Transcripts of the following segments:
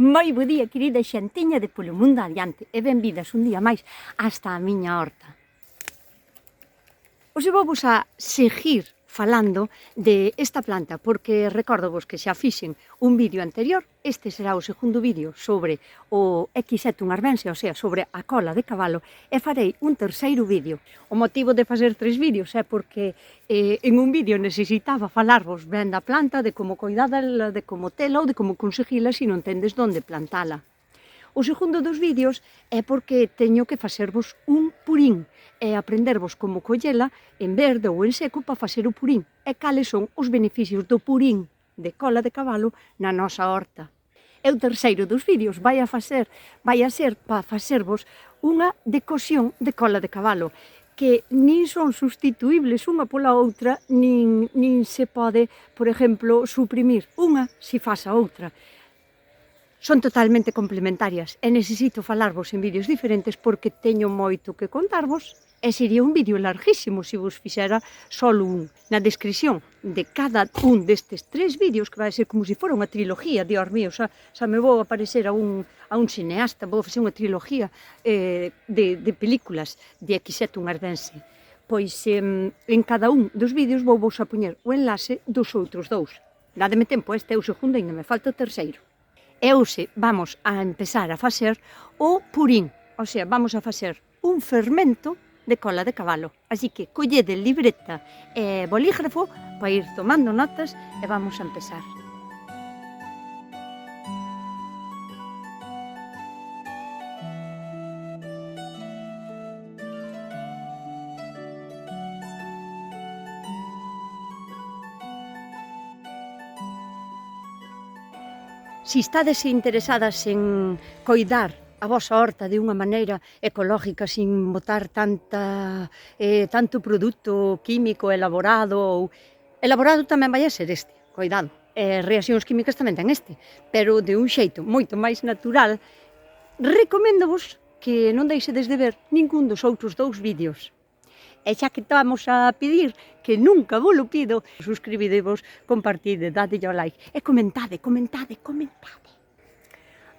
Moi bo día, querida xantiña de Polo Mundo Adiante, e benvidas un día máis hasta a miña horta. Hoxe vou a seguir falando de esta planta, porque recordovos que xa fixen un vídeo anterior, este será o segundo vídeo sobre o Equisetum arvense, o sea, sobre a cola de cabalo, e farei un terceiro vídeo. O motivo de fazer 3 vídeos é porque en un vídeo necesitaba falarvos ben da planta, de como coidadela, de como tela ou de como conseguila se non tendes donde plantala. O segundo dos vídeos é porque teño que facervos un purín e aprendervos como collela en verde ou en seco para facer o purín e cales son os beneficios do purín de cola de cabalo na nosa horta. E o terceiro dos vídeos vai a ser para facervos unha decocción de cola de cabalo que nin son sustituibles unha pola outra, nin se pode, por exemplo, suprimir unha se faz a outra. Son totalmente complementarias e necesito falarvos en vídeos diferentes porque teño moito que contarvos e sería un vídeo larguísimo se vos fixera solo un. Na descripción de cada un destes 3 vídeos, que vai ser como se fora unha trilogía, Dios mío, xa me vou a parecer a un cineasta, vou facer unha trilogía de películas de Equisetum arvense. Pois en cada un dos vídeos vou a poñer o enlace dos outros dous. Dádeme tempo, este é o segundo, ainda me falta o terceiro. E hoxe vamos a empezar a facer o purín, o sea, vamos a facer un fermento de cola de cabalo. Así que collede libreta e bolígrafo para ir tomando notas e vamos a empezar. Se estades interesadas en coidar a vosa horta de unha maneira ecológica, sin botar tanto produto químico elaborado, elaborado tamén vai a ser este, coidado, reaccións químicas tamén ten este, pero de un xeito moito máis natural, recoméndovos que non deixedes de ver ningún dos outros 2 vídeos. E xa que estamos a pedir, que nunca vos lo pido, suscribidevos, compartide, dadelle ao like e comentade.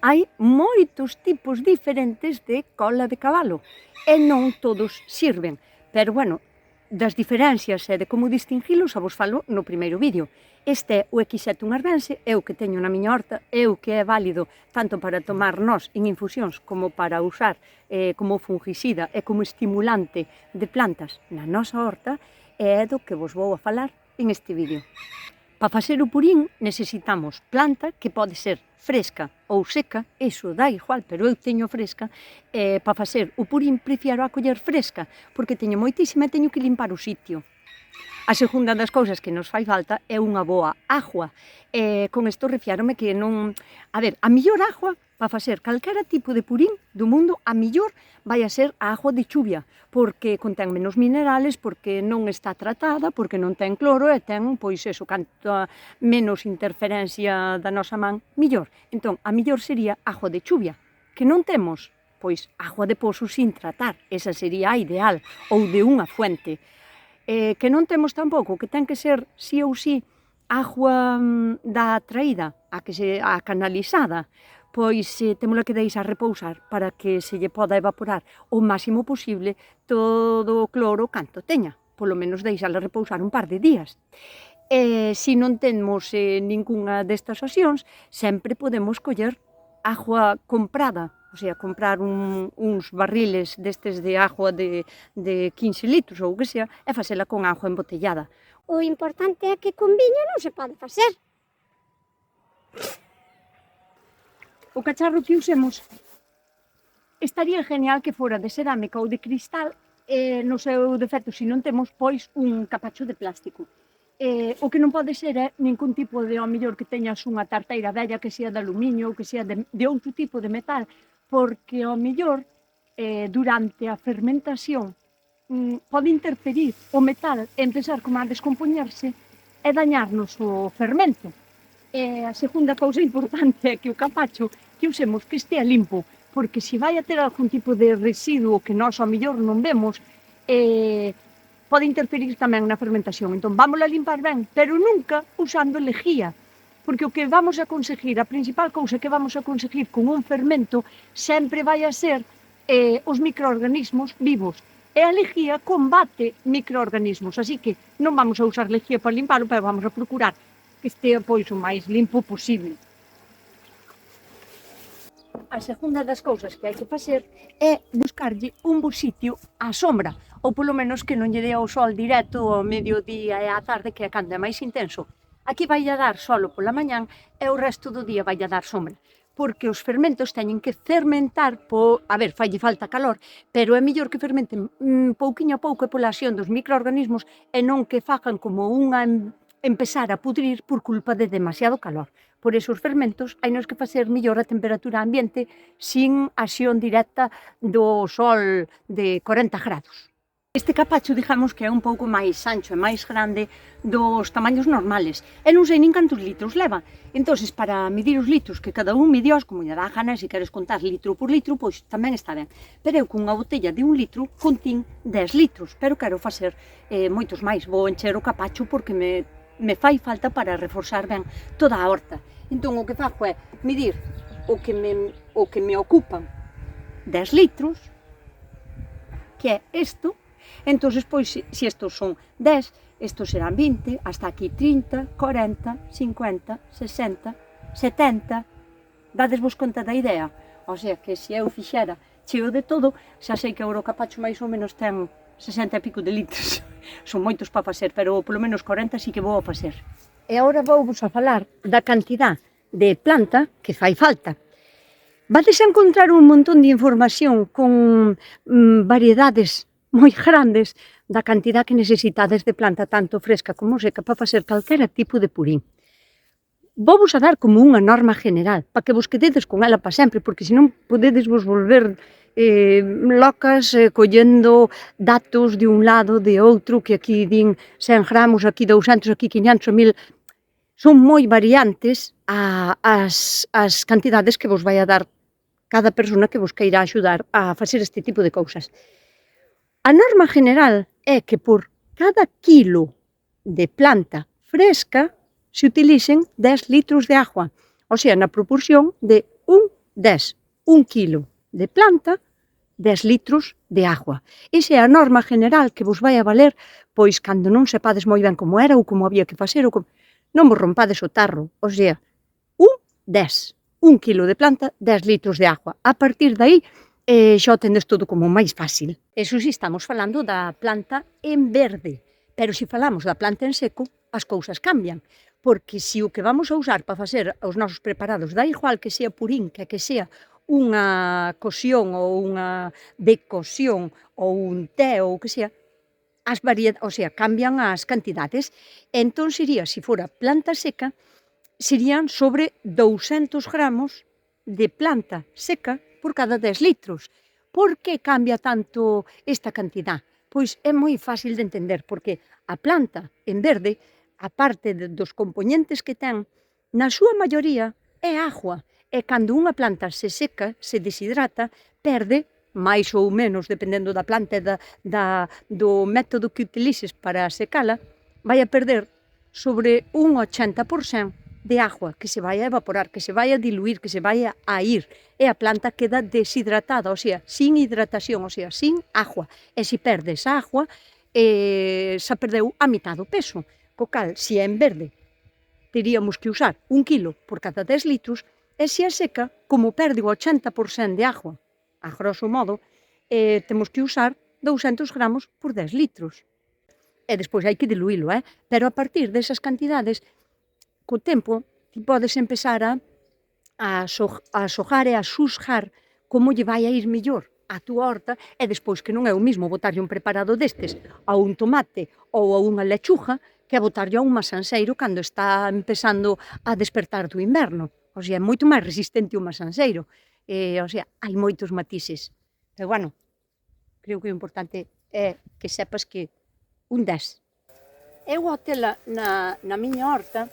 Hai moitos tipos diferentes de cola de cabalo e non todos sirven, pero bueno, das diferencias e de como distinguilos a vos falo no primeiro vídeo. Este é o Equisetum arvense, é o que teño na miña horta, é o que é válido tanto para tomar nós en infusións como para usar como fungicida e como estimulante de plantas na nosa horta, e é do que vos vou a falar en este vídeo. Para facer o purín necesitamos planta que pode ser fresca ou seca, iso dá igual, pero eu teño fresca, e para facer o purín prefiero a coller fresca, porque teño moitísima e teño que limpar o sitio. A segunda das cousas que nos fai falta é unha boa agua. Con isto refiárome que non... A ver, a mellor agua para facer calquera tipo de purín do mundo, a mellor vai a ser a agua de chuvia, porque contén menos minerales, porque non está tratada, porque non ten cloro e ten, pois eso, canto menos interferencia da nosa man, mellor. Entón, a mellor sería agua de chuvia, que non temos, pois, agua de pozo sin tratar, esa sería a ideal, ou de unha fuente. Que non temos tampouco, que ten que ser sí ou sí agua da traída, a canalizada, pois témola que deixar repousar para que se lle poda evaporar o máximo posible todo o cloro canto teña, polo menos deixala repousar un par de días. Se non temos ningunha destas opcións, sempre podemos coller agua comprada, o sea, comprar uns barriles destes de agua de 15 litros ou o que sea, e facela con agua embotellada. O importante é que con viño non se pode facer. O cacharro que usemos estaría genial que fora de cerámica ou de cristal, no seu defecto, se non temos, pois, un capacho de plástico. O que non pode ser é ningún tipo de, ao mellor, que teñas unha tarteira vella que sea de aluminio ou que sea de outro tipo de metal, porque ao mellor durante a fermentación pode interferir o metal e empezar como a descompoñerse e dañarnos o fermento. A segunda cousa importante é que o capacho que usemos que estea limpo, porque se vai a ter algún tipo de residuo que nós ao mellor non vemos, pode interferir tamén na fermentación. Entón, vámola a limpar ben, pero nunca usando lejía, porque o que vamos a conseguir, a principal cousa que vamos a conseguir con un fermento sempre vai a ser os microorganismos vivos. E a lejía combate microorganismos, así que non vamos a usar lejía para limpalo, pero vamos a procurar que estea pois o máis limpo posible. A segunda das cousas que hai que facer é buscarlle un bo sitio á sombra, ou polo menos que non lle dea o sol directo ao mediodía e á tarde, que é cando é máis intenso. Aquí vai a dar solo pola mañán e o resto do día vai a dar sombra, porque os fermentos teñen que fermentar, a ver, falle falta calor, pero é mellor que fermenten pouquiño a pouco e pola acción dos microorganismos e non que fagan como unha empezar a pudrir por culpa de demasiado calor. Por eso os fermentos hai nos que facer mellor a temperatura ambiente sin acción directa do sol de 40 grados. Este capacho, digamos que é un pouco máis ancho e máis grande dos tamaños normales. E non sei nin cantos litros leva. Entón, para medir os litros que cada un midios, como lle dá a gana, se queres contar litro por litro, pois tamén está ben. Pero eu cunha botella de 1 litro contín 10 litros, pero quero facer moitos máis. Vou encher o capacho porque me fai falta para reforzar ben toda a horta. Entón, o que fago é medir o que me ocupan 10 litros, que é isto. Entón, pois, se estos son 10, estos serán 20, hasta aquí 30, 40, 50, 60, 70. Dadesvos conta da idea? O sea, que se eu fixera cheo de todo, xa sei que o capacho máis ou menos ten 60 e pico de litros. Son moitos para facer, pero polo menos 40 sí que vou a facer. E agora vou-vos a falar da cantidad de planta que fai falta. Vades a encontrar un montón de información con variedades moi grandes da cantidad que necesitades de planta, tanto fresca como seca, para facer calquera tipo de purín. Vou-vos a dar como unha norma general, para que vos quededes con ela para sempre, porque senón podedes vos volver locas collendo datos de un lado, de outro, que aquí din 100 gramos, aquí 200, aquí 500, 1000... Son moi variantes as cantidades que vos vai a dar cada persona que vos queira axudar a facer este tipo de cousas. A norma general é que por cada kilo de planta fresca se utilicen 10 litros de agua, o sea, na proporción de 1:10, 1 kilo de planta, 10 litros de agua. Esa é a norma general que vos vai a valer, pois, cando non sepades moi ben como era ou como había que facer, non vos rompades o tarro, o sea, 1:10, 1 kilo de planta, 10 litros de agua. A partir de aí, xa o tendes todo como máis fácil. Eso si estamos falando da planta en verde, pero se falamos da planta en seco, as cousas cambian, porque se o que vamos a usar para facer os nosos preparados dá igual que sea purín, que sea unha cocción ou unha decocción ou un té ou o que sea, cambian as cantidades. Entón sería, se fora planta seca, serían sobre 200 gramos de planta seca por cada 10 litros. Por que cambia tanto esta cantidad? Pois é moi fácil de entender, porque a planta en verde, a parte dos componentes que ten, na súa maioría é agua, e cando unha planta se seca, se deshidrata, perde máis ou menos, dependendo da planta e do método que utilices para secala, vai a perder sobre un 80% de agua que se vai a evaporar, que se vai a diluir, que se vai a ir, e a planta queda deshidratada, o sea, sin hidratación, o sea, sin agua. E se perde esa agua, xa perdeu a mitad do peso. Co cal, se é en verde, teríamos que usar 1 kilo por cada 10 litros, e se é seca, como perde o 80% de agua, a grosso modo, temos que usar 200 gramos por 10 litros. E despois hai que diluílo, pero a partir desas cantidades, co tempo, ti podes empezar a xogar e a xusgar como lle vai a ir mellor a túa horta, e despois que non é o mismo botarlle un preparado destes a un tomate ou a unha lechuga que a botarlle a un masanseiro cando está empezando a despertar do inverno. O sea, é moito máis resistente o masanseiro. O sea, hai moitos matices. Pero, bueno, creo que o importante é que sepas que 1:10. Eu ao tela na miña horta,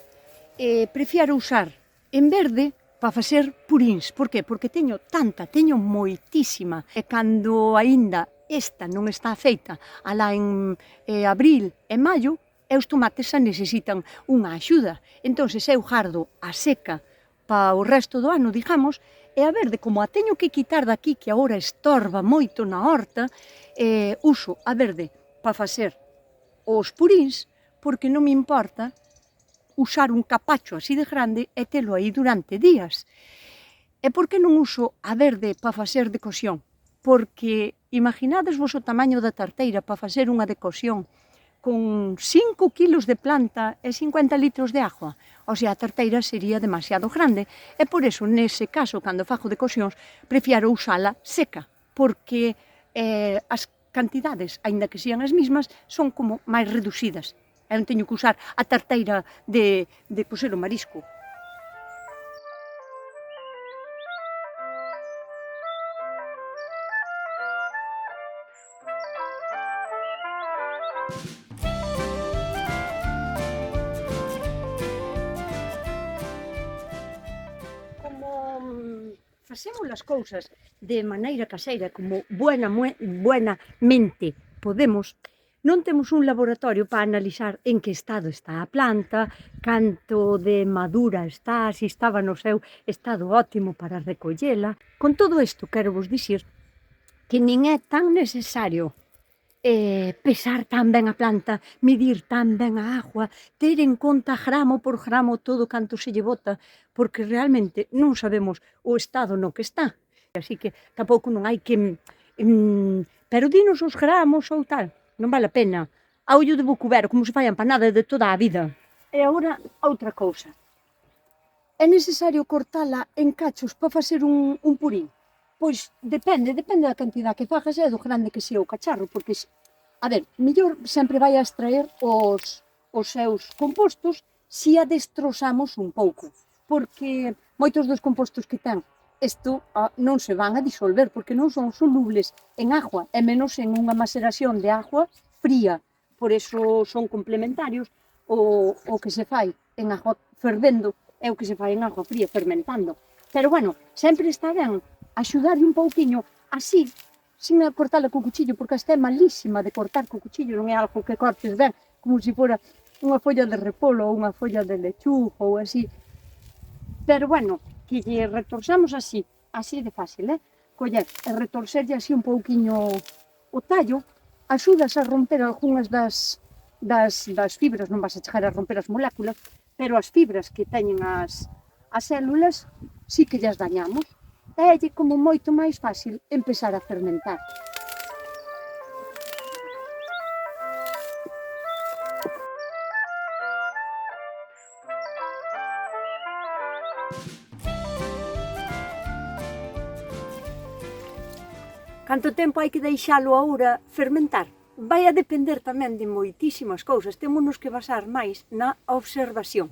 prefiero usar en verde para facer puríns. Por que? Porque teño moitísima. E cando aínda esta non está feita, alá en abril e maio, e os tomates xa necesitan unha axuda. Entón, eu gardo a seca para o resto do ano, digamos, e a verde, como a teño que quitar daqui, que agora estorba moito na horta, uso a verde para facer os purins, porque non me importa usar un capacho así de grande e telo aí durante días. E por que non uso a verde para facer decocción? Porque imaginades vos o tamaño da tarteira para facer unha decocción con 5 kilos de planta e 50 litros de agua. O sea, a tarteira sería demasiado grande. E por eso, nese caso, cando fago decoccións, prefiero usala seca, porque as cantidades, aínda que sean as mismas, son como máis reducidas. E non teño que usar a tarteira de coser o marisco. Como facemos as cousas de maneira caseira, como buenamente podemos, non temos un laboratorio para analizar en que estado está a planta, canto de madura está, se estaba no seu estado ótimo para recollela. Con todo isto, quero vos dicir que nin é tan necesario pesar tan ben a planta, medir tan ben a agua, ter en conta gramo por gramo todo canto se lle bota, porque realmente non sabemos o estado no que está. Así que tampouco non hai que... pero dinos os gramos ou tal, non vale a pena. A ollo de bo cubero, como se fai a empanada de toda a vida. E agora, outra cousa. É necesario cortala en cachos para facer un purín? Pois depende da cantidad que fagas e do grande que sea o cacharro, porque, a ver, mellor sempre vai a extraer os seus compostos se a destrozamos un pouco, porque moitos dos compostos que ten isto non se van a disolver, porque non son solubles en agua, e menos en unha maceración de agua fría, por eso son complementarios o que se fai en agua fervendo é o que se fai en agua fría, fermentando. Pero, bueno, sempre está ben axudarlle un pouquiño, así, sin cortala co cuchillo, porque esta é malísima de cortar co cuchillo, non é algo que cortes ben, como se fora unha folla de repolo ou unha folla de lechuga ou así. Pero, bueno, que lle retorxamos así de fácil, coller e retorcerlle así un pouquiño o tallo, axudas a romper algunhas das fibras, non vas a chegar a romper as moléculas, pero as fibras que teñen as células sí que llas dañamos. É como moito máis fácil empezar a fermentar. Canto tempo hai que deixalo agora fermentar? Vai a depender tamén de moitísimas cousas. Témonos que basar máis na observación,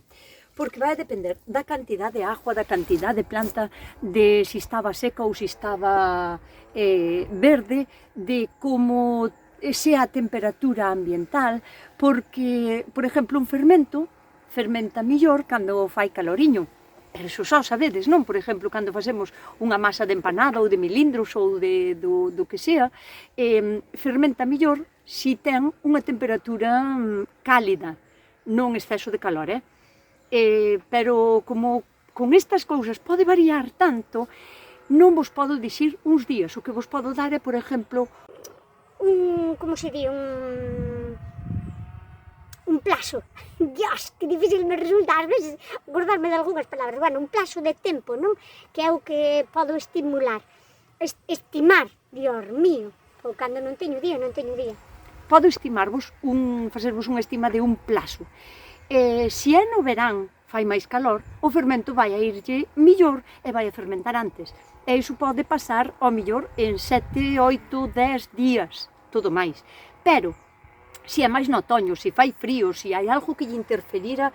porque vai a depender da cantidad de agua, da cantidad de planta, de se estaba seca ou se estaba verde, de como sea a temperatura ambiental, porque, por exemplo, un fermento fermenta mellor cando fai caloriño. Pero iso só sabedes, non? Por exemplo, cando facemos unha masa de empanada ou de milindros ou do que sea, fermenta mellor se ten unha temperatura cálida, non exceso de calor, pero como con estas cousas pode variar tanto, non vos podo dicir uns días. O que vos podo dar é, por exemplo, como se di, un plazo. Dios, que difícil me resulta ás veces acordarme de algunhas palabras. Bueno, un plazo de tempo, non? Que é o que podo estimular. Estimar, Dios mío. Ou cando non teño día, non teño día. Podo estimarvos, facervos unha estima de un plazo. Se é no verán, fai máis calor, o fermento vai a irlle millor e vai a fermentar antes. E iso pode pasar, ao millor, en 7, 8, 10 días, todo máis. Pero, se é máis no otoño, se fai frío, se hai algo que lle interferira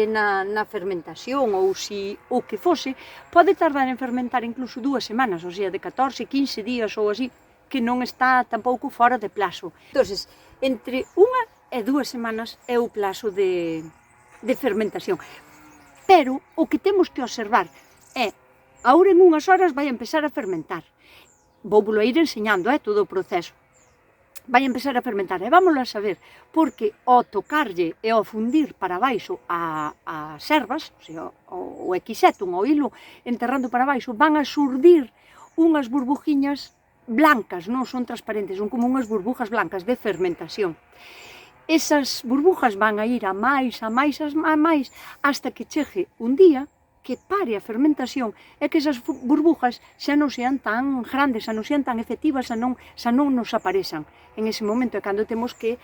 na fermentación ou se o que fose, pode tardar en fermentar incluso 2 semanas, ou sea, de 14, 15 días ou así, que non está tampouco fora de plazo. Entón, entre 1 e 2 semanas é o plazo de fermentación. Pero o que temos que observar é, agora en unhas horas vai a empezar a fermentar. Vou volo ir enseñando todo o proceso. vai empezar a fermentar, e vámoslo a saber, porque ao tocarlle e ao fundir para baixo as ervas, o sea, o equisetum, o hilo enterrando para baixo, van a xurdir unhas burbujiñas blancas, non son transparentes, son como unhas burbujas blancas de fermentación. Esas burbujas van a ir a máis, hasta que chegue un día que pare a fermentación e que esas burbujas xa non sean tan grandes, xa non sean tan efectivas, xa non nos aparezan. En ese momento é cando temos que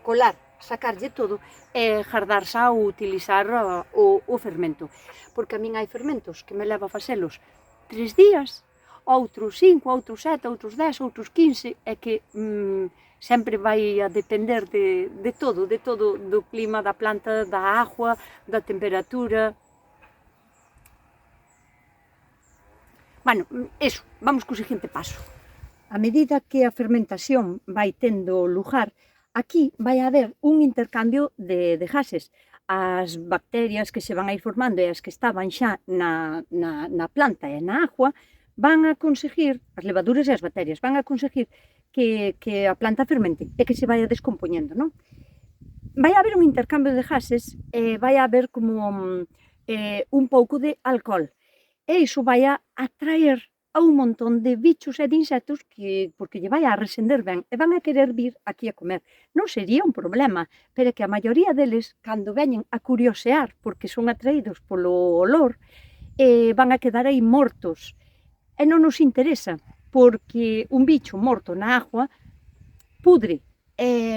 colar, sacarlle todo e gardarse a utilizar o fermento. Porque a min hai fermentos que me leva a facelos 3 días, outros 5, outros 7, outros 10, outros 15, e que sempre vai a depender de todo, do clima da planta, da agua, da temperatura. Bueno, eso, vamos co seguinte paso. A medida que a fermentación vai tendo lugar, aquí vai haber un intercambio de gases. As bacterias que se van a ir formando e as que estaban xa na planta e na agua van a conseguir, as levaduras e as bacterias, van a conseguir que a planta fermente e que se vaya descompoñendo, non? Vai haber un intercambio de gases e vai haber como un pouco de alcohol. E iso vai a atraer a un montón de bichos e de insectos porque lle vai a resender ben e van a querer vir aquí a comer. Non sería un problema, pero é que a maioría deles, cando veñen a curiosear porque son atraídos polo olor, van a quedar aí mortos. E non nos interesa, porque un bicho morto na agua pudre.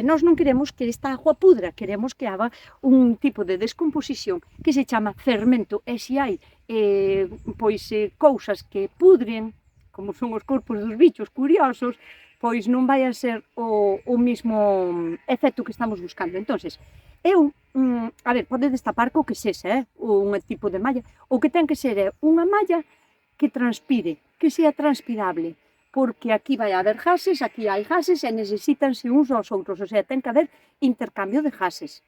Nós non queremos que esta agua pudra, queremos que haga un tipo de descomposición que se chama fermento, e se hai cousas que pudren, como son os corpos dos bichos curiosos, pois non vai a ser o mismo efecto que estamos buscando. Entonces, a ver, pode destapar co que sexa, un tipo de malla, o que ten que ser é unha malla que transpire, que sea transpirable, porque aquí vai haber gases, aquí hai gases e necesítanse uns aos outros, o sea, ten que haber intercambio de gases.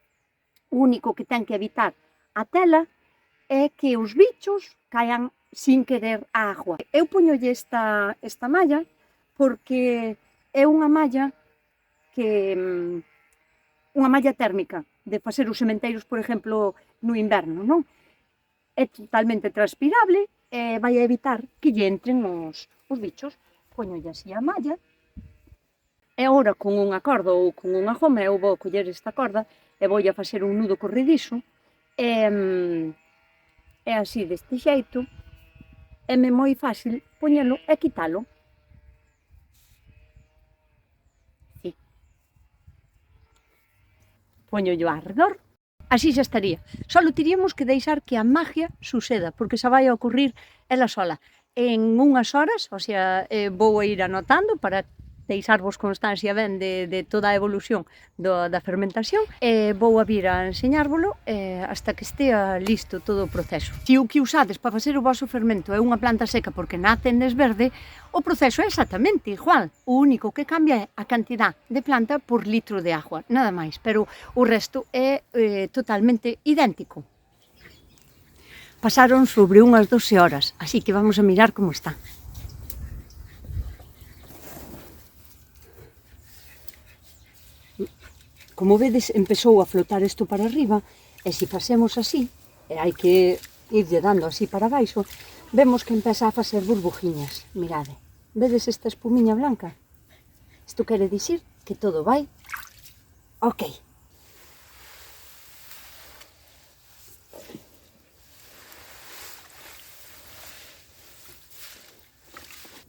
O único que ten que evitar a tela é que os bichos caian sin querer a agua. Eu poñolle esta malla porque é unha malla térmica, de facer os sementeiros, por exemplo, no inverno, non? É totalmente transpirable e vai a evitar que lle entren os bichos. Poñolle así a malla, e agora con unha corda ou con unha goma eu vou coller esta corda e vou a facer un nudo corredizo e así deste xeito é moi fácil poñelo e quitalo. Sí. Poñollo arredor, así xa estaría. Só teríamos que deixar que a magia suceda, porque xa vai a ocurrir ela sola. En unhas horas, o sea, vou a ir anotando para deixarvos constancia ben de toda a evolución da fermentación e vou a vir a enseñárvolo hasta que estea listo todo o proceso. Se o que usades para facer o vosso fermento é unha planta seca porque nace en desverde, o proceso é exactamente igual. O único que cambia é a cantidad de planta por litro de agua, nada máis, pero o resto é totalmente idéntico. Pasaron sobre unhas 12 horas, así que vamos a mirar como está. Como vedes, empezou a flotar isto para arriba, e se facemos así, e hai que irlle dando así para baixo, vemos que empeza a facer burbujiñas. Mirade, vedes esta espumiña blanca? Isto quere dicir que todo vai ok.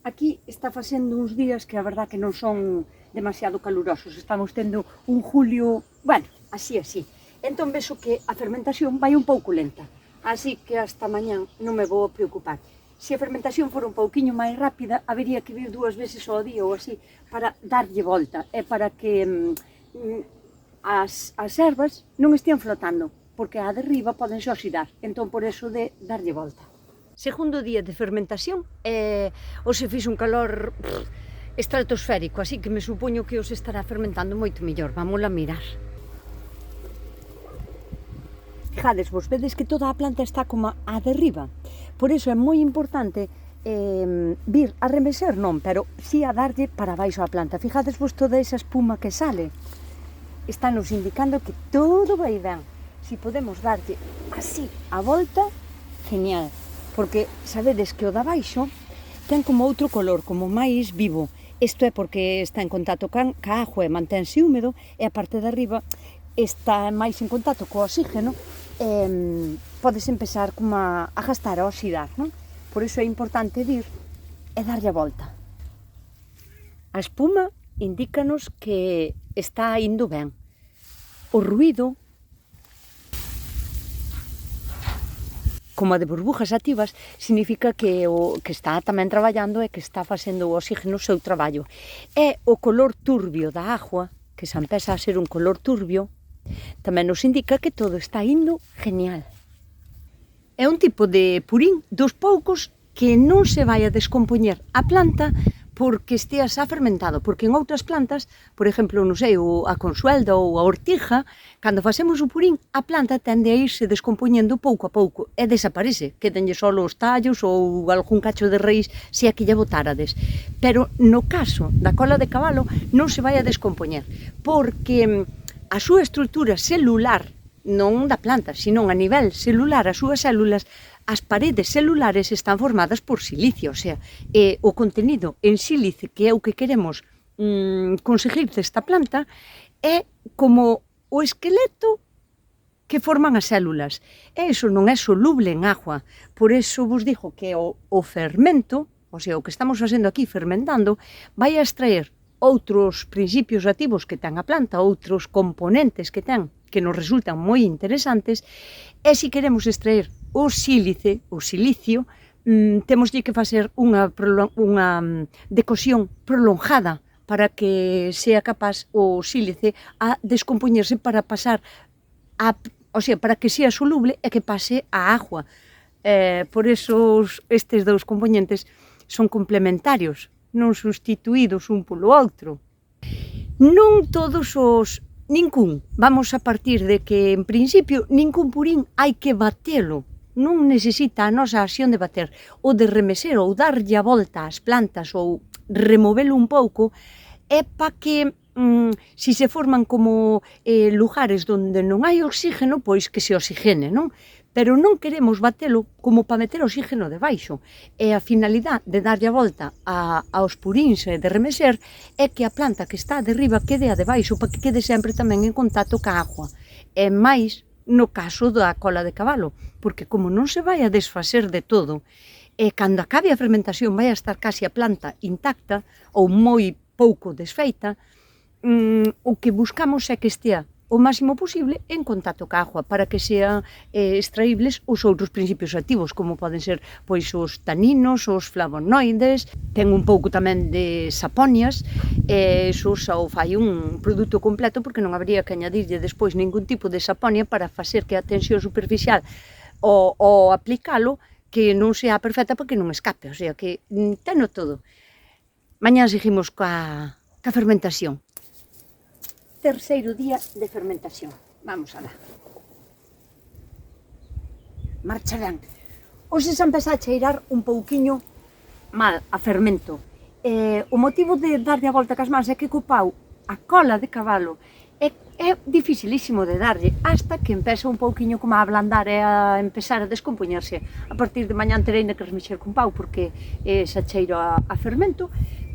Aquí está facendo uns días que a verdad que non son demasiado calurosos, estamos tendo un julio, bueno, así. Entón vexo que a fermentación vai un pouco lenta, así que hasta mañán non me vou preocupar. Se a fermentación for un pouquiño máis rápida, habería que vir 2 veces ao día ou así, para darlle volta, e para que as ervas non estean flotando, porque a de riba podense oxidar, entón por eso de darlle volta. Segundo día de fermentación, hoxe fixo un calor estratosférico, así que me supoño que os estará fermentando moito mellor. Vámola a mirar. Fijades, vos vedes que toda a planta está como a derriba. Por iso é moi importante vir a remeser non, pero sí a darlle para baixo a planta. Fijadesvos toda esa espuma que sale. Está nos indicando que todo vai ben. Si podemos darlle así a volta, genial. Porque sabedes que o da baixo ten como outro color, como máis vivo. Isto é porque está en contacto ca agua e mantense húmedo, e a parte de arriba está máis en contacto co oxígeno, podes empezar como a gastar, a oxidar, non? Por iso é importante vir e darlle a volta. A espuma indícanos que está indo ben. O ruído, como a de burbujas activas, significa que o que está tamén traballando e que está facendo o oxígeno o seu traballo. E o color turbio da agua, que se empeza a ser un color turbio, tamén nos indica que todo está indo genial. É un tipo de purín dos poucos que non se vai a descompoñer a planta porque estea xa fermentado, porque en outras plantas, por exemplo, non sei, a consuelda ou a ortiga, cando facemos o purín, a planta tende a irse descompoñendo pouco a pouco e desaparece, quedenlle só os tallos ou algún cacho de raíz se aquí lle botárades. Pero no caso da cola de cabalo non se vai a descompoñer, porque a súa estrutura celular, non da planta, sino a nivel celular, as súas células, as paredes celulares están formadas por silicio, o sea, o contenido en sílice, que é o que queremos conseguir desta planta, é como o esqueleto que forman as células. E iso non é soluble en agua, por iso vos digo que o fermento, o sea, o que estamos facendo aquí fermentando, vai a extraer outros principios activos que ten a planta, outros componentes que ten, que nos resultan moi interesantes, e se queremos extraer o sílice, o silicio, temos que facer unha decocción prolongada para que sea capaz o sílice a descompoñerse para pasar o sea, para que sea soluble e que pase a agua. Por eso estes dous componentes son complementarios, non sustituídos un polo outro. Non todos os ningún, vamos a partir de que, en principio, ningún purín hai que batelo, non necesita a nosa acción de bater, ou de remeser, ou darlle a volta ás plantas, ou removelo un pouco, é pa que, se se forman como lugares onde non hai oxígeno, pois que se oxigene, non? Pero non queremos batelo como para meter oxígeno debaixo. E a finalidade de darlle a volta aos puríns e de remeser é que a planta que está de riba quede a debaixo, para que quede sempre tamén en contacto ca agua. E máis no caso da cola de cabalo, porque como non se vai a desfacer de todo, e cando acabe a fermentación vai a estar casi a planta intacta ou moi pouco desfeita, o que buscamos é que estea o máximo posible en contacto ca agua para que sean extraíbles os outros principios activos, como poden ser pois os taninos, os flavonoides, ten un pouco tamén de saponias, e iso xa o fai un produto completo porque non habría que añadirlle despois ningún tipo de saponia para facer que a tensión superficial ao aplicalo que non sea perfecta para que non escape, o sea que teno todo. Mañá seguimos ca fermentación. Terceiro día de fermentación. Vamos alá. Marcha ben. Hoxe se empeza a cheirar un pouquiño mal a fermento. O motivo de darlle a volta cas mans é que co pau a cola de cabalo é dificilísimo de darlle hasta que empeza un pouquiño como a ablandar e a empezar a descompoñerse. A partir de mañá terei que remexer con pau porque xa cheiro a fermento,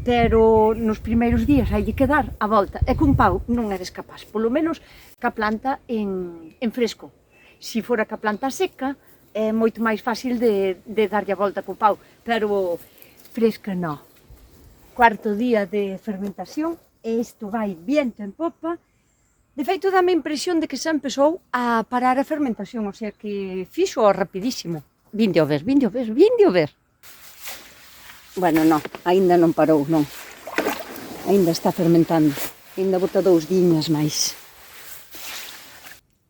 pero nos primeiros días hai que dar a volta, e cun pau non eres capaz, polo menos ca planta en fresco. Se fora ca planta seca, é moito máis fácil de darlle a volta co pau, pero fresca non. Cuarto día de fermentación, e isto vai viento en popa. De feito, dame a impresión de que xa empezou a parar a fermentación, o sea que fixo rapidísimo. Vinde a ver, vinde a ver, vinde a ver. Bueno, non, aínda non parou, non. Aínda está fermentando. Aínda bota 2 diñas máis.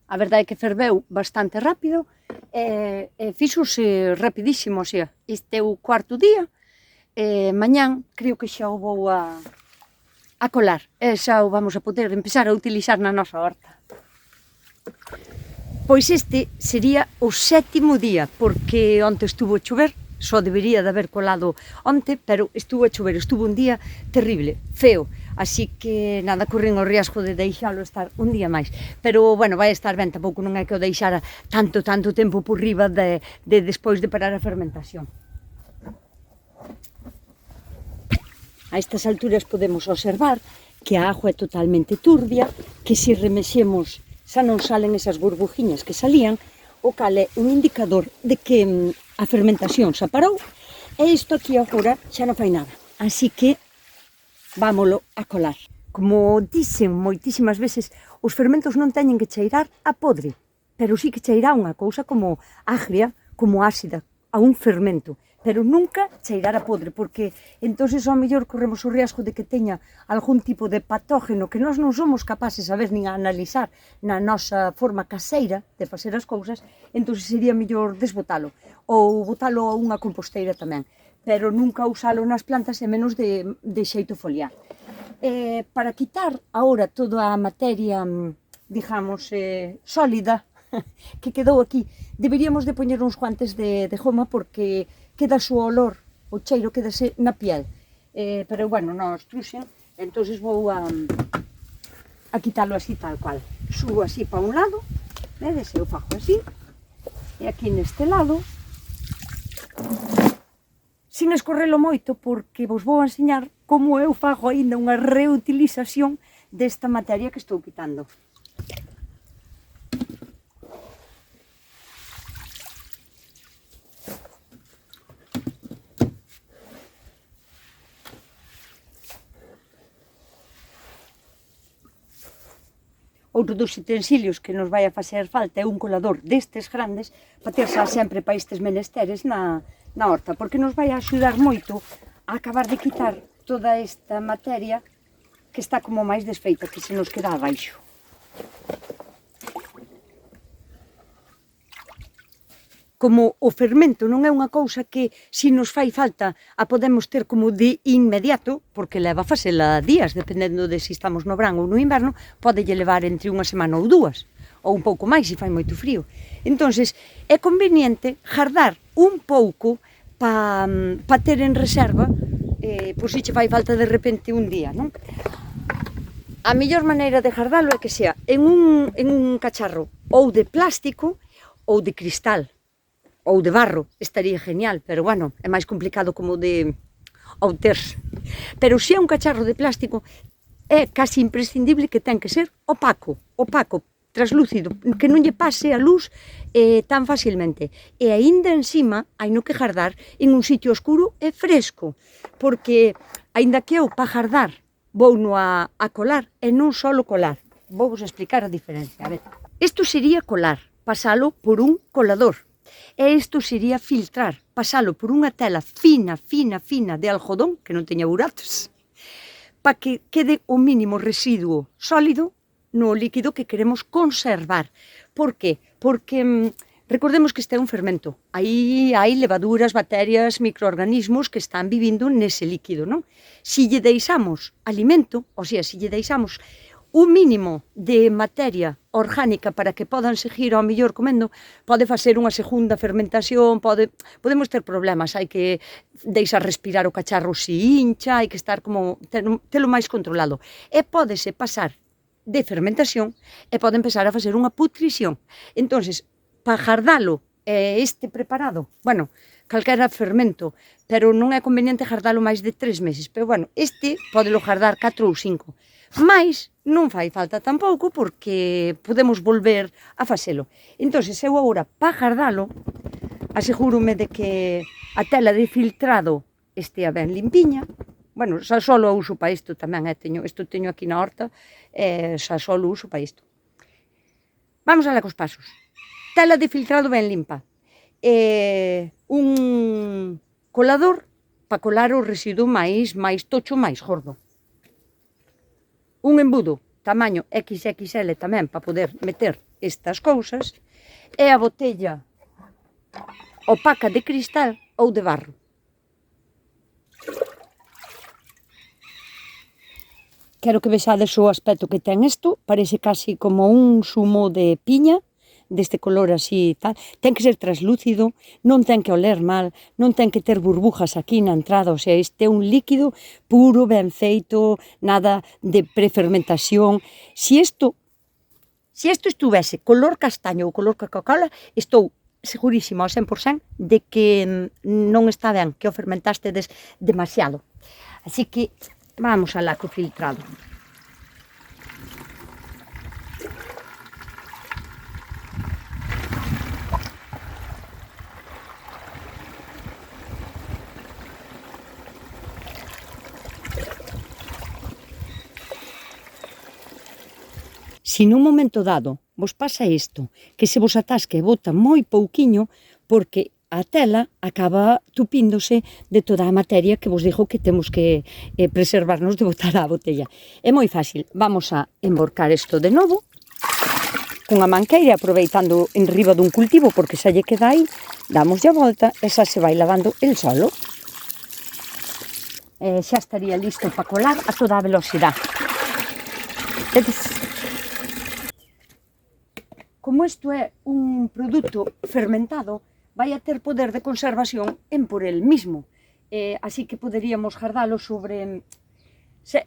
A verdade é que ferveu bastante rápido e fixose rapidísimo, o sea, este é o cuarto día. Mañán creo que xa o vou a colar. E xa o vamos a poder empezar a utilizar na nosa horta. Pois este sería o 7º día, porque onte estuvo a chover só debería de haber colado onte, pero estuvo a chover, estuvo un día terrible, feo, así que nada, corren o riesgo de deixalo estar un día máis, pero bueno, vai estar ben, tampouco non é que o deixara tanto tempo por riba de despois de parar a fermentación. A estas alturas podemos observar que a agua é totalmente turbia, que se remexemos xa non salen esas burbujiñas que salían, o cal é un indicador de que a fermentación xa parou e isto aquí agora xa non fai nada. Así que vámolo a colar. Como dicen moitísimas veces, os fermentos non teñen que cheirar a podre, pero sí que cheirar unha cousa como agria, como ácida, a un fermento, pero nunca cheirar a podre, porque entonces ao mellor corremos o riesgo de que teña algún tipo de patógeno que nós non somos capaces a ver nin a analizar na nosa forma caseira de facer as cousas, entonces sería mellor desbotalo, ou botalo a unha composteira tamén, pero nunca usalo nas plantas e menos de xeito foliar. Para quitar agora toda a materia, digamos, sólida que quedou aquí, deberíamos de poñer uns guantes de goma porque queda o olor, o cheiro quedase na piel, pero bueno, non truxen, entonces vou a quitalo así tal cual, subo así para un lado, vedes, eu fago así, e aquí neste lado, sin escorrelo moito, porque vos vou a enseñar como eu fago aínda unha reutilización desta materia que estou quitando. Outro dos utensilios que nos vai a facer falta é un colador destes grandes para ter xa sempre para estes menesteres na horta, porque nos vai a axudar moito a acabar de quitar toda esta materia que está como máis desfeita, que se nos queda abaixo. Como o fermento non é unha cousa que, se nos fai falta, a podemos ter como de inmediato, porque leva a facela días, dependendo de se estamos no verán ou no inverno, podelle levar entre unha semana ou dúas, ou un pouco máis se fai moito frío. Entonces, é conveniente guardar un pouco para ter en reserva, por se che fai falta de repente un día, non? A mellor maneira de guardalo é que sea en un cacharro ou de plástico ou de cristal, ou de barro, estaría genial, pero bueno, é máis complicado como de obterse. Pero se é un cacharro de plástico, é casi imprescindible que ten que ser opaco, traslúcido, que non lle pase a luz tan facilmente. E aínda encima, hai no que guardar en un sitio oscuro e fresco, porque aínda que eu para guardar vou no a colar e non solo colar. Vou vos explicar a diferencia. A ver, isto sería colar, pasalo por un colador. E isto sería filtrar, pasalo por unha tela fina de algodón, que non teña buratos, para que quede o mínimo residuo sólido no líquido que queremos conservar. Por qué? Porque recordemos que este é un fermento, aí hai levaduras, bacterias, microorganismos que están vivindo nese líquido, non? Se lle deixamos alimento, ou sea, se lle deixamos un mínimo de materia orgánica para que podan seguir ao mellor comendo, pode facer unha segunda fermentación, podemos ter problemas, hai que deixar respirar o cacharro se hincha, hai que estar como, telo máis controlado. E pódese pasar de fermentación e pode empezar a facer unha putrición. Entonces, para guardalo este preparado, bueno, calquera fermento, pero non é conveniente guardalo máis de 3 meses, pero bueno, este podelo guardar 4 ou 5. Mais non fai falta tampouco porque podemos volver a facelo. Entón, eu agora, para guardalo, asegúrome de que a tela de filtrado estea ben limpiña. Bueno, xa só o uso para isto tamén, isto teño aquí na horta, xa só o uso para isto. Vamos alá cos pasos. Tela de filtrado ben limpa. Un colador para colar o residuo máis tocho, máis gordo. Un embudo tamaño XXL tamén para poder meter estas cousas, e a botella opaca de cristal ou de barro. Quero que vexades o aspecto que ten isto, parece casi como un zumo de piña, deste color así tal, ten que ser translúcido, non ten que oler mal, non ten que ter burbujas aquí na entrada, o sea, este é un líquido puro, ben feito, nada de prefermentación. Si isto estuvese color castaño ou color Coca-Cola, estou segurísimo ao 100% de que non está ben, que o fermentastedes demasiado. Así que vamos alá co filtrado. Se nun momento dado vos pasa isto, que se vos atasca e bota moi pouquiño, porque a tela acaba tupíndose de toda a materia que vos digo que temos que preservarnos de botar a botella. É moi fácil, vamos a emborcar isto de novo, cunha manqueira, aproveitando en riba dun cultivo, porque xa lle queda aí, damos a volta e xa se vai lavando el solo. Xa estaría listo para colar a toda a velocidade. Como isto é un produto fermentado, vai a ter poder de conservación en por el mismo. Así que poderíamos gardalo sobre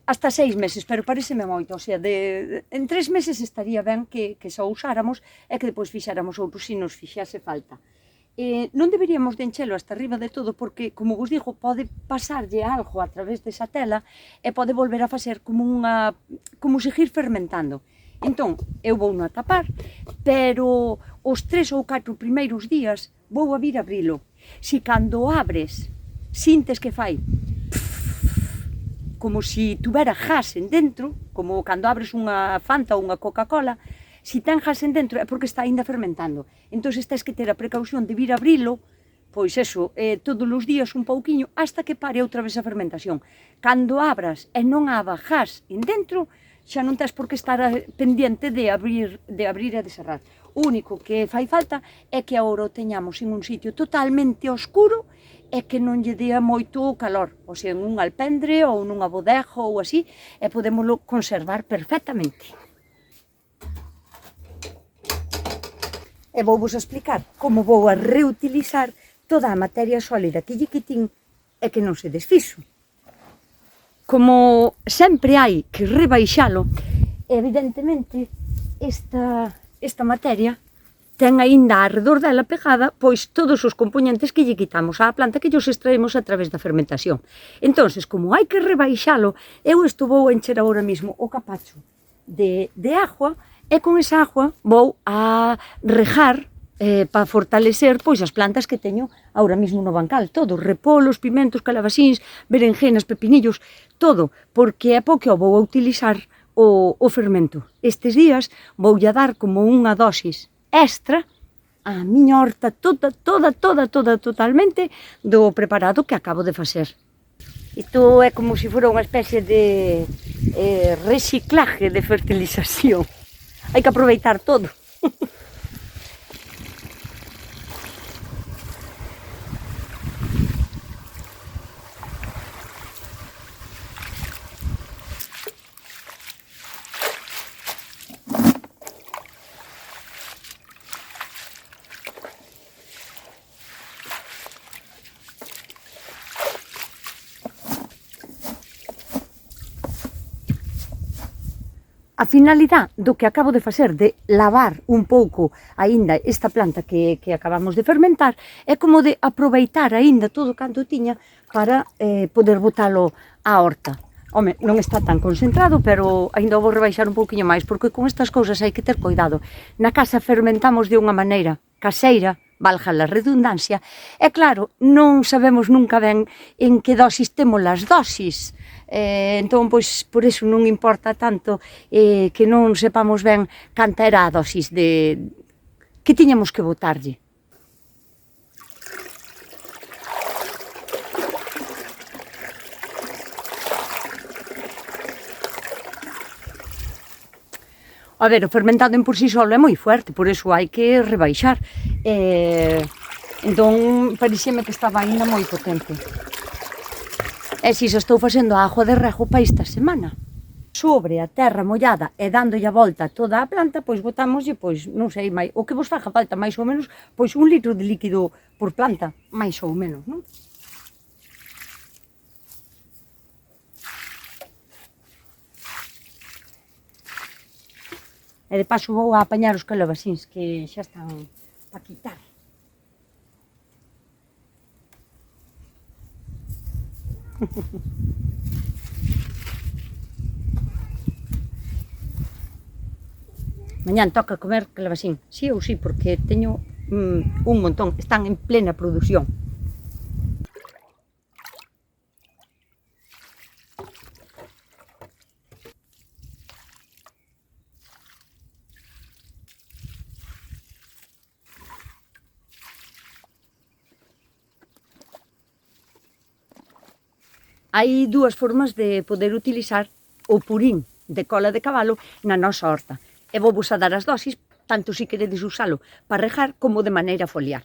hasta 6 meses, pero pareceme moito. O sea, en 3 meses estaría ben que só usáramos e que depois fixáramos outros se nos fixase falta. Non deberíamos de enchelo hasta arriba de todo porque, como vos digo, pode pasarlle algo a través desa tela e pode volver a facer como seguir fermentando. Entón, eu vou a tapar, pero os 3 ou 4 primeiros días vou a vir a abrilo. Se cando abres, sintes que fai como se tuvera gas en dentro, como cando abres unha Fanta ou unha Coca-Cola, se ten gas en dentro é porque está ainda fermentando. Entón, tens que ter a precaución de vir a abrilo, pois eso, todos os días un pouquiño, hasta que pare outra vez a fermentación. Cando abras e non haba gas en dentro, xa non tens por que estar pendiente de abrir e de cerrar. O único que fai falta é que agora o teñamos en un sitio totalmente oscuro e que non lle dea moito calor, ou sea, en un alpendre ou nunha bodega ou así, e podémoslo conservar perfectamente. E vou vos explicar como vou a reutilizar toda a materia sólida que lle quitín e que non se desfixo. Como sempre hai que rebaixalo, evidentemente esta materia ten aínda arredor dela pegada pois todos os componentes que lle quitamos á planta que llos extraemos a través da fermentación. Entonces, como hai que rebaixalo, eu isto vou encher agora mesmo o capacho de agua e con esa agua vou a regar para fortalecer pois as plantas que teño ahora mesmo no bancal, todo, repolos, pimentos, calabasíns, berenjenas, pepinillos, todo, porque é porque vou a utilizar o fermento. Estes días voulle a dar como unha dosis extra a miña horta toda, totalmente do preparado que acabo de facer. Isto é como se fora unha especie de reciclaje de fertilización. Hai que aproveitar todo. A finalidade do que acabo de facer de lavar un pouco aínda esta planta que acabamos de fermentar é como de aproveitar aínda todo canto tiña para poder botalo á horta. Home, non está tan concentrado, pero aínda vou rebaixar un pouquiño máis, porque con estas cousas hai que ter cuidado. Na casa fermentamos de unha maneira caseira, valga a redundancia, e claro, non sabemos nunca ben en que dosis temos as dosis. Entón, pois, por iso non importa tanto que non sepamos ben canta era a dosis que tiñamos que botarlle. A ver, o fermentado en por si solo é moi fuerte, por iso hai que rebaixar. Entón, pareceme que estaba ainda moi potente. E si xa estou facendo a agua de rego para esta semana. sobre a terra mollada e dándolle a volta a toda a planta, pois botámoslle, pois, non sei, o que vos faga falta máis ou menos, pois 1 litro de líquido por planta, máis ou menos, non? E de paso vou a apañar os calabacíns que xa están para quitar. Mañán toca comer calabacín, sí ou sí, porque teño un montón, están en plena produción. Hai dúas formas de poder utilizar o purín de cola de cabalo na nosa horta. E vou vos a dar as dosis, tanto se queredes usalo para regar como de maneira foliar.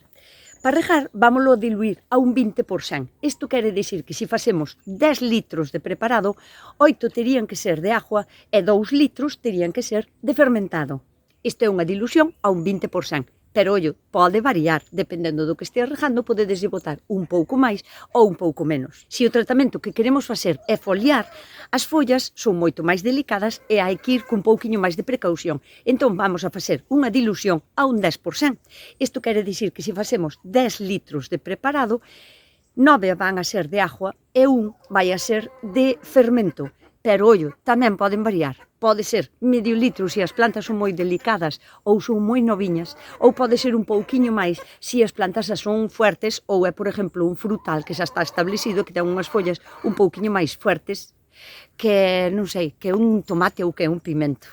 Para regar, vámoslo a diluir a un 20%. Isto quere dicir que se facemos 10 litros de preparado, 8 terían que ser de agua e 2 litros terían que ser de fermentado. Isto é unha dilución a un 20%. Pero, ollo, pode variar, dependendo do que estea regando, podedes botar un pouco máis ou un pouco menos. Se o tratamento que queremos facer é foliar, as follas son moito máis delicadas e hai que ir cun pouquiño máis de precaución. Entón, vamos a facer unha dilución a un 10%. Isto quere dicir que se facemos 10 litros de preparado, 9 van a ser de agua e 1 vai a ser de fermento. Pero, ollo, tamén poden variar. Pode ser medio litro se as plantas son moi delicadas ou son moi noviñas, ou pode ser un pouquiño máis se as plantas son fuertes ou é, por exemplo, un frutal que xa está establecido, que ten unhas follas un pouquiño máis fuertes que, non sei, que un tomate ou que un pimento.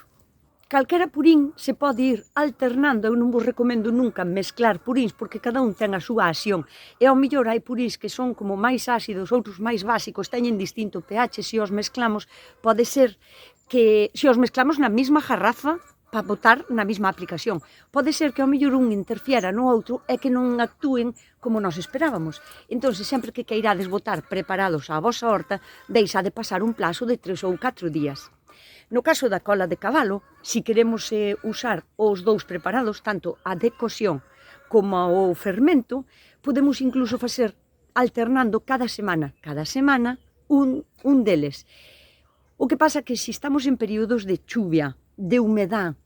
Calquera purín se pode ir alternando, eu non vos recomendo nunca mezclar puríns porque cada un ten a súa acción e ao mellor hai puríns que son como máis ácidos, outros máis básicos, teñen distinto pH, se os mezclamos pode ser que se os mezclamos na mesma jarrafa para botar na mesma aplicación, pode ser que ao mellor un interfiera no outro e que non actúen como nós esperábamos. Entón, sempre que queirades botar preparados á vosa horta, deixade pasar un plazo de 3 ou 4 días. No caso da cola de cabalo, se queremos usar os dous preparados, tanto a decocción como o fermento, podemos incluso facer alternando cada semana un deles. O que pasa que se estamos en períodos de chuvia, de humedad,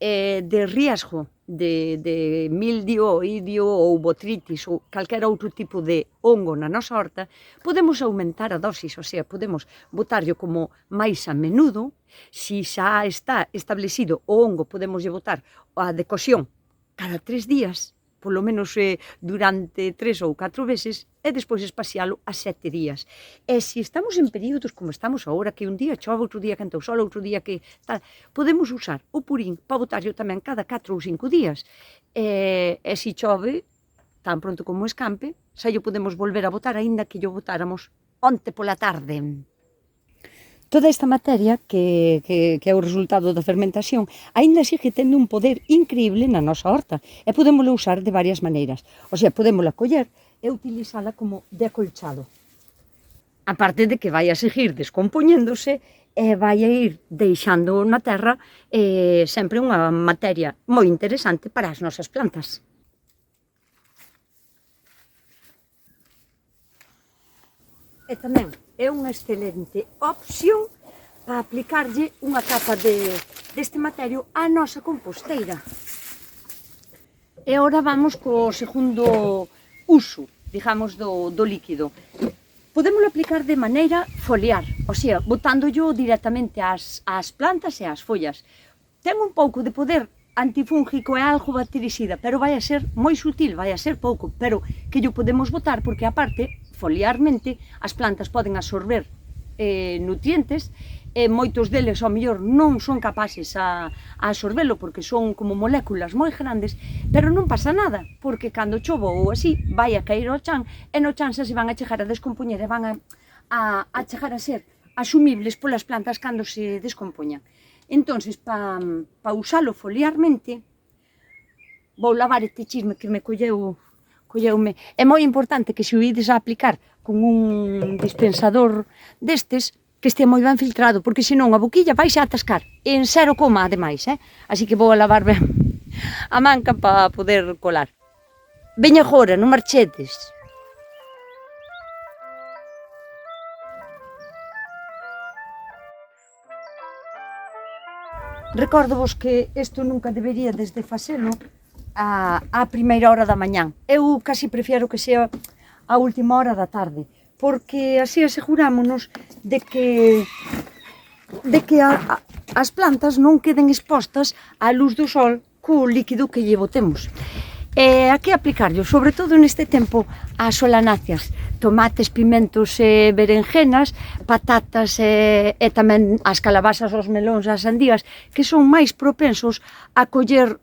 de riesgo de mildio, idio ou botritis ou calquera outro tipo de hongo na nosa horta, podemos aumentar a dosis, o sea, podemos botarlo como máis a menudo. Se xa está establecido o hongo, podemos botar a decocción cada 3 días, polo menos durante 3 ou 4 veces, e despois espacialo a 7 días. E se estamos en períodos como estamos agora, que un día chove, outro día canta o sol, outro día que tal, podemos usar o purín para botarlo tamén cada 4 ou 5 días. E se chove, tan pronto como escampe, xa o podemos volver a botar, aínda que o botáramos onte pola tarde. Toda esta materia, que é o resultado da fermentación, aínda sigue tendo un poder increíble na nosa horta e podémoslo usar de varias maneiras. O sea, podémosla coller e utilizala como de acolchado. A parte de que vai a seguir descompoñéndose e vai a ir deixando na terra sempre unha materia moi interesante para as nosas plantas. E tamén é unha excelente opción para aplicarlle unha capa deste material á nosa composteira. E agora vamos co segundo uso, digamos, do líquido. Podémoslo aplicar de maneira foliar, o sea, botándollo directamente ás plantas e ás follas. Ten un pouco de poder antifúngico e algo bactericida, pero vai a ser moi sutil, vai a ser pouco, pero que yo podemos botar porque, aparte, foliarmente, as plantas poden absorber nutrientes e moitos deles ao mellor non son capaces a absorbelo porque son como moléculas moi grandes, pero non pasa nada, porque cando chovo ou así vai a caer ao chan e no chan xa se van a chegar a descompoñer e van a chegar a ser asumibles polas plantas cando se descompoñan. Entonces, para usalo foliarmente, vou lavar este chisme que me colleume. É moi importante que se o ides a aplicar con un dispensador destes, que estea moi ben filtrado, porque senón a boquilla vais a atascar en 0, ademais, así que vou a lavar ben a manca para poder colar. Veña agora, non marchedes. Recórdovos que isto nunca debería desde facelo á primeira hora da mañán. Eu casi prefiero que sea a última hora da tarde, porque así asegurámonos de que as plantas non queden expostas á luz do sol co líquido que lle botemos. A que aplicarlo? Sobre todo neste tempo as solanáceas, tomates, pimentos e berenjenas, patatas e tamén as calabazas, os melóns, as sandías, que son máis propensos a coller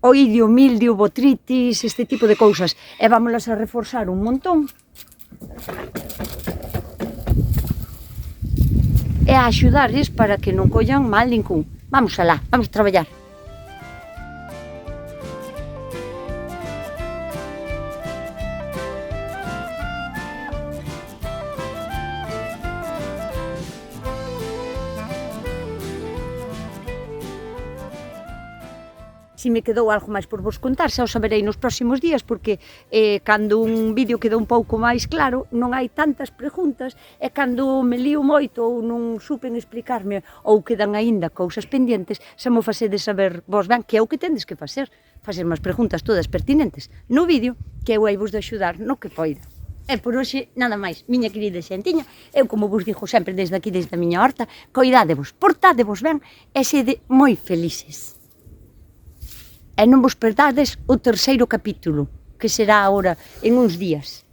oidio, mildio, botritis, este tipo de cousas. E vámolas a reforzar un montón. E a axudarles para que non collan mal ningún. Vamos alá, vamos a traballar. Si me quedou algo máis por vos contar, xa o saberei nos próximos días, porque cando un vídeo queda un pouco máis claro, non hai tantas preguntas, e cando me lío moito ou non supen explicarme, ou quedan aínda cousas pendientes, xa mo facedes saber vos ben, que é o que tendes que facer as preguntas todas pertinentes no vídeo, que eu hai vos de axudar no que poida. E por hoxe, nada máis, miña querida xentiña, eu como vos digo sempre desde aquí, desde a miña horta, coidádevos, portádevos ben, e sede moi felices. E non vos perdades o terceiro capítulo, que será agora en uns días.